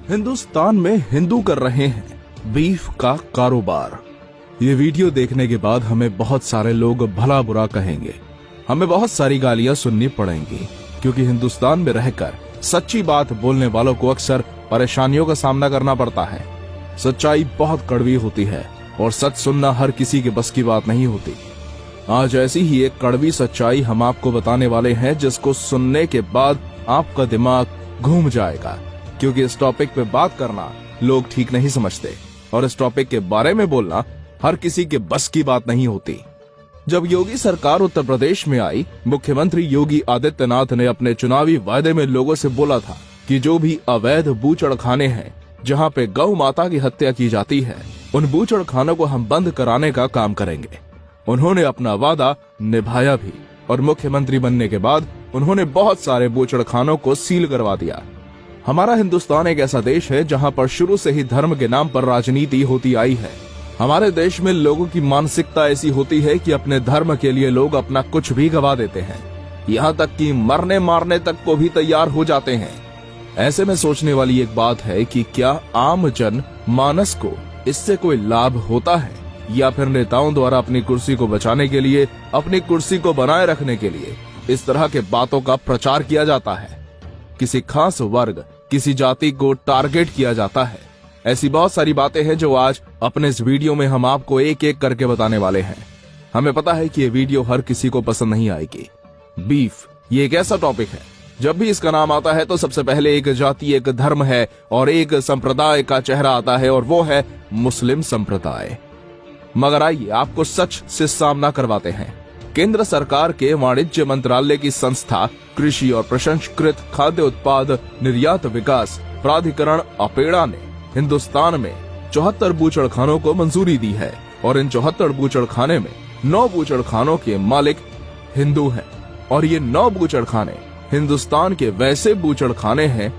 हिंदुस्तान में हिंदू कर रहे हैं बीफ का कारोबार। ये वीडियो देखने के बाद हमें बहुत सारे लोग भला बुरा कहेंगे, हमें बहुत सारी गालियां सुननी पड़ेंगी, क्योंकि हिंदुस्तान में रहकर सच्ची बात बोलने वालों को अक्सर परेशानियों का सामना करना पड़ता है। सच्चाई बहुत कड़वी होती है और सच सुनना हर किसी के बस की बात नहीं होती। आज ऐसी ही एक कड़वी सच्चाई हम आपको बताने वाले हैं, जिसको सुनने के बाद आपका दिमाग घूम जाएगा, क्योंकि इस टॉपिक पे बात करना लोग ठीक नहीं समझते और इस टॉपिक के बारे में बोलना हर किसी के बस की बात नहीं होती। जब योगी सरकार उत्तर प्रदेश में आई, मुख्यमंत्री योगी आदित्यनाथ ने अपने चुनावी वायदे में लोगों से बोला था कि जो भी अवैध बूचड़खाने हैं, जहां पे गौ माता की हत्या की जाती है, उन बूचड़खानों को हम बंद कराने का काम करेंगे। उन्होंने अपना वादा निभाया भी और मुख्यमंत्री बनने के बाद उन्होंने बहुत सारे बूचड़खानों को सील करवा दिया। हमारा हिंदुस्तान एक ऐसा देश है जहां पर शुरू से ही धर्म के नाम पर राजनीति होती आई है। हमारे देश में लोगों की मानसिकता ऐसी होती है कि अपने धर्म के लिए लोग अपना कुछ भी गवा देते हैं, यहाँ तक कि मरने मारने तक को भी तैयार हो जाते हैं। ऐसे में सोचने वाली एक बात है कि क्या आम जन मानस को इससे कोई लाभ होता है, या फिर नेताओं द्वारा अपनी कुर्सी को बचाने के लिए, अपनी कुर्सी को बनाए रखने के लिए इस तरह के बातों का प्रचार किया जाता है। किसी खास वर्ग, किसी जाति को टारगेट किया जाता है। ऐसी बहुत सारी बातें हैं जो आज अपने इस वीडियो में हम आपको एक एक करके बताने वाले हैं। हमें पता है कि ये वीडियो हर किसी को पसंद नहीं आएगी। बीफ ये एक ऐसा टॉपिक है, जब भी इसका नाम आता है तो सबसे पहले एक जाति, एक धर्म है और एक संप्रदाय का चेहरा आता है, और वो है मुस्लिम संप्रदाय। मगर आइए आपको सच से सामना करवाते हैं। केंद्र सरकार के वाणिज्य मंत्रालय की संस्था कृषि और प्रसंस्कृत खाद्य उत्पाद निर्यात विकास प्राधिकरण अपेड़ा ने हिंदुस्तान में 74 बूचड़खानों को मंजूरी दी है, और इन 74 बूचड़खाने में 9 बूचड़खानों के मालिक हिंदू हैं, और ये 9 बूचड़खाने हिंदुस्तान के वैसे बूचड़खाने हैं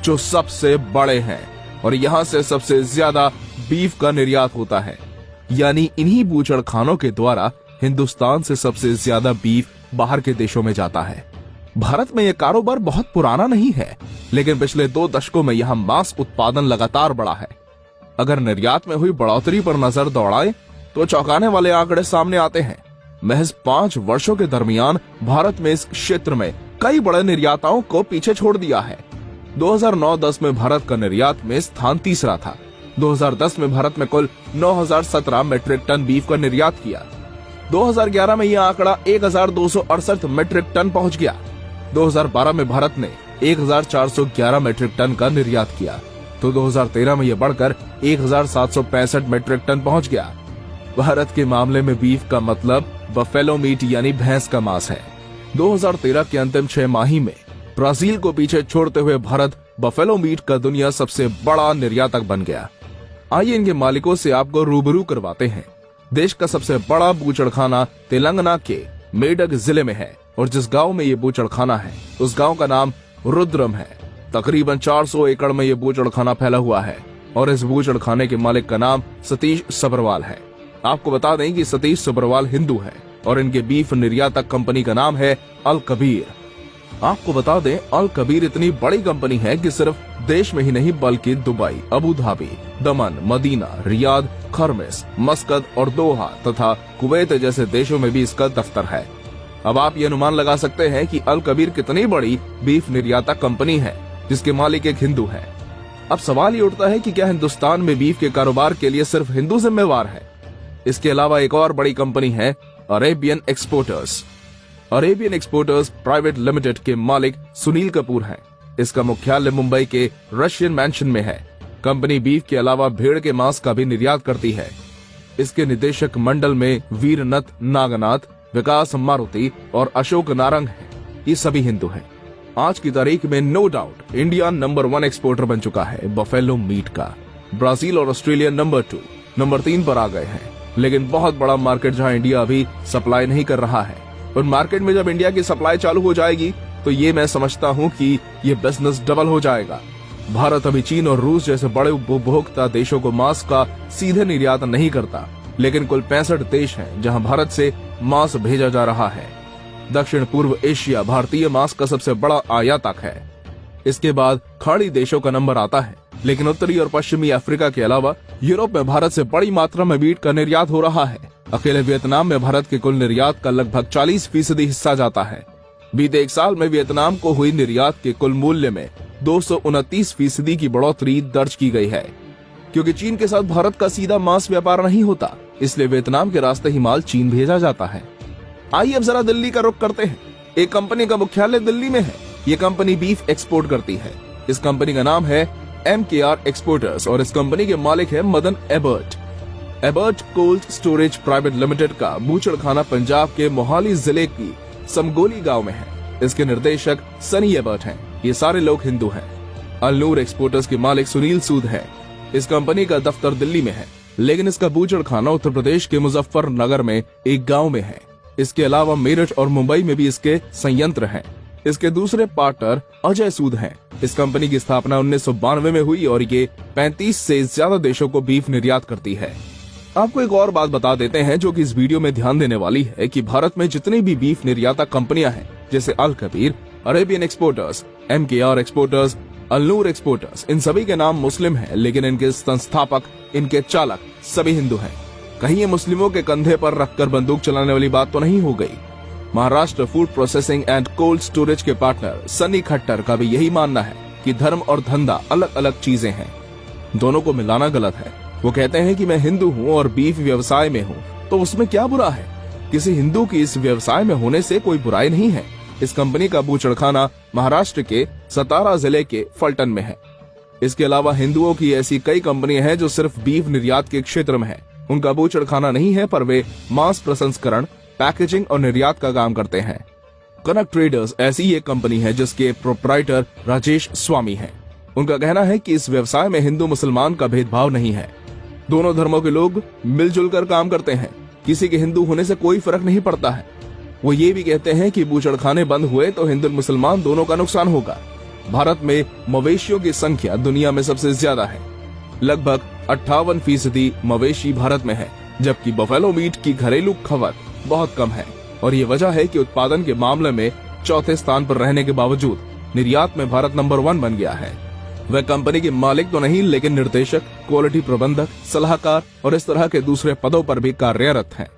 जो सबसे बड़े हैं, और यहाँ से सबसे ज्यादा बीफ का निर्यात होता है। यानी इन्हीं बूचड़खानों के द्वारा हिंदुस्तान से सबसे ज्यादा बीफ बाहर के देशों में जाता है। भारत में यह कारोबार बहुत पुराना नहीं है, लेकिन पिछले 2 दशकों में यहाँ मांस उत्पादन लगातार बढ़ा है। अगर निर्यात में हुई बढ़ोतरी पर नजर दौड़ाएं तो चौंकाने वाले आंकड़े सामने आते हैं। महज 5 वर्षों के दरमियान भारत में इस क्षेत्र में कई बड़े निर्याताओं को पीछे छोड़ दिया है। 2009-10 में भारत का निर्यात में स्थान 3रा था। 2010 में भारत में कुल 9017 मीट्रिक टन बीफ का निर्यात किया। 2011 में यह आंकड़ा 1268 मीट्रिक टन पहुंच गया। 2012 में भारत ने 1411 मीट्रिक टन का निर्यात किया, तो 2013 में यह बढ़कर 1765 मीट्रिक टन पहुंच गया। भारत के मामले में बीफ का मतलब बफेलो मीट यानी भैंस का मांस है। 2013 के अंतिम 6 माही में ब्राजील को पीछे छोड़ते हुए भारत बफेलो मीट का दुनिया सबसे बड़ा निर्यातक बन गया। आइए इनके मालिकों से आपको रूबरू करवाते हैं। देश का सबसे बड़ा बूचड़खाना तेलंगाना के मेडक जिले में है, और जिस गांव में ये बूचड़खाना है उस गांव का नाम रुद्रम है। तकरीबन 400 एकड़ में ये बूचड़खाना फैला हुआ है, और इस बूचड़खाने के मालिक का नाम सतीश सब्रवाल है। आपको बता दें कि सतीश सब्रवाल हिंदू है, और इनके बीफ निर्यातक कंपनी का नाम है अल कबीर। आपको बता दें, अल कबीर इतनी बड़ी कंपनी है कि सिर्फ देश में ही नहीं बल्कि दुबई, अबू धाबी, दमन, मदीना, रियाद, खरमेस, मस्कत और दोहा तथा कुवैत जैसे देशों में भी इसका दफ्तर है। अब आप ये अनुमान लगा सकते हैं कि अल कबीर कितनी बड़ी बीफ निर्यातक कंपनी है, जिसके मालिक एक हिंदू है। अब सवाल ये उठता है कि क्या हिंदुस्तान में बीफ के कारोबार के लिए सिर्फ हिंदू जिम्मेवार है? इसके अलावा एक और बड़ी कंपनी है Arabian exporters. Arabian exporters private limited के मालिक सुनील कपूर हैं। इसका मुख्यालय मुंबई के रशियन मैंशन में है। कंपनी बीफ के अलावा भेड़ के मांस का भी निर्यात करती है। इसके निदेशक मंडल में वीरनथ नागनाथ, विकास मारुति और अशोक नारंग हैं। ये सभी हिंदू हैं। आज की तारीख में no doubt India number 1 exporter बन चुका है बफेलो मीट का। ब्राजील और ऑस्ट्रेलिया नंबर 2, नंबर 3 पर आ गए हैं। लेकिन बहुत बड़ा मार्केट जहां इंडिया अभी सप्लाई नहीं कर रहा है, उन मार्केट में जब इंडिया की सप्लाई चालू हो जाएगी तो ये मैं समझता हूँ कि ये बिजनेस डबल हो जाएगा। भारत अभी चीन और रूस जैसे बड़े उपभोक्ता देशों को मांस का सीधे निर्यात नहीं करता, लेकिन कुल 65 देश हैं जहां भारत से मांस भेजा जा रहा है। दक्षिण पूर्व एशिया भारतीय मांस का सबसे बड़ा आयातक है। इसके बाद खाड़ी देशों का नंबर आता है, लेकिन उत्तरी और पश्चिमी अफ्रीका के अलावा यूरोप में भारत से बड़ी मात्रा में वीट का निर्यात हो रहा है। अकेले वियतनाम में भारत के कुल निर्यात का लगभग 40% हिस्सा जाता है। बीते एक साल में वियतनाम को हुई निर्यात के कुल मूल्य में 229% की बढ़ोतरी दर्ज की गई है। क्योंकि चीन के साथ भारत का सीधा मांस व्यापार नहीं होता, इसलिए वियतनाम के रास्ते ही माल चीन भेजा जाता है। आइए अब जरा दिल्ली का रुख करते हैं। एक कंपनी का मुख्यालय दिल्ली में है। ये कंपनी बीफ एक्सपोर्ट करती है। इस कंपनी का नाम है MKR एक्सपोर्टर्स और इस कंपनी के मालिक है Madan Ebert. Ebert cold storage private limited का बूचड़खाना पंजाब के मोहाली जिले की समगोली गांव में है। इसके निर्देशक सनी एबर्ट हैं। ये सारे लोग हिंदू हैं। अलनूर एक्सपोर्टर्स के मालिक सुनील सूद है। इस कंपनी का दफ्तर दिल्ली में है, लेकिन इसका बूचड़खाना उत्तर प्रदेश के मुजफ्फरनगर में एक गांव में है। इसके अलावा मेरठ और मुंबई में भी इसके संयंत्र हैं। इसके दूसरे पार्टनर अजय सूद हैं। इस कंपनी की स्थापना 1992 में हुई और ये 35 से ज्यादा देशों को बीफ निर्यात करती है। आपको एक और बात बता देते हैं जो कि इस वीडियो में ध्यान देने वाली है कि भारत में जितनी भी बीफ निर्याता कंपनियां हैं, जैसे Al Kabeer, Arabian exporters, MKR exporters, Alnoor exporters, इन सभी के नाम मुस्लिम हैं, लेकिन इनके संस्थापक, इनके चालक सभी हिंदू हैं। कहीं ये मुस्लिमों के कंधे पर रखकर बंदूक चलाने वाली बात तो नहीं हो गई। Maharashtra food processing and cold storage के पार्टनर सनी खट्टर का भी यही मानना है कि धर्म और धंधा अलग अलग चीजें हैं, दोनों को मिलाना गलत है। वो कहते हैं कि मैं हिंदू हूँ और बीफ व्यवसाय में हूँ, तो उसमें क्या बुरा है? किसी हिंदू की इस व्यवसाय में होने से कोई बुराई नहीं है। इस कंपनी का बूचड़खाना महाराष्ट्र के सतारा जिले के फलटन में है। इसके अलावा हिंदुओं की ऐसी कई कंपनियां हैं जो सिर्फ बीफ निर्यात के क्षेत्र में है। उनका बूचड़खाना नहीं है, पर वे मांस प्रसंस्करण, पैकेजिंग और निर्यात का काम करते हैं। कनक ट्रेडर्स ऐसी एक कंपनी है जिसके प्रोप्राइटर राजेश स्वामी हैं। उनका कहना है कि इस व्यवसाय में हिंदू मुसलमान का भेदभाव नहीं है। दोनों धर्मों के लोग मिलजुल कर काम करते हैं। किसी के हिंदू होने से कोई फर्क नहीं पड़ता है। वो ये भी कहते हैं कि बूचड़खाने बंद हुए तो हिंदू मुसलमान दोनों का नुकसान होगा। भारत में मवेशियों की संख्या दुनिया में सबसे ज्यादा है। लगभग 58% मवेशी भारत में है, जबकि बफेलो मीट की घरेलू खपत बहुत कम है। और ये वजह है कि उत्पादन के मामले में चौथे स्थान पर रहने के बावजूद निर्यात में भारत नंबर 1 बन गया है। वह कंपनी के मालिक तो नहीं, लेकिन निर्देशक, क्वालिटी प्रबंधक, सलाहकार और इस तरह के दूसरे पदों पर भी कार्यरत हैं।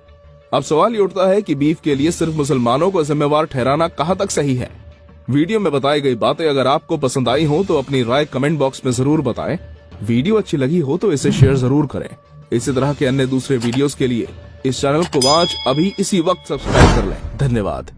अब सवाल ये उठता है कि बीफ के लिए सिर्फ मुसलमानों को जिम्मेवार ठहराना कहां तक सही है। वीडियो में बताई गई बातें अगर आपको पसंद आई हो तो अपनी राय कमेंट बॉक्स में जरूर बताएं। वीडियो अच्छी लगी हो तो इसे शेयर जरूर करें। इसी तरह के अन्य दूसरे वीडियोस के लिए इस चैनल को आज अभी इसी वक्त सब्सक्राइब कर लें। धन्यवाद।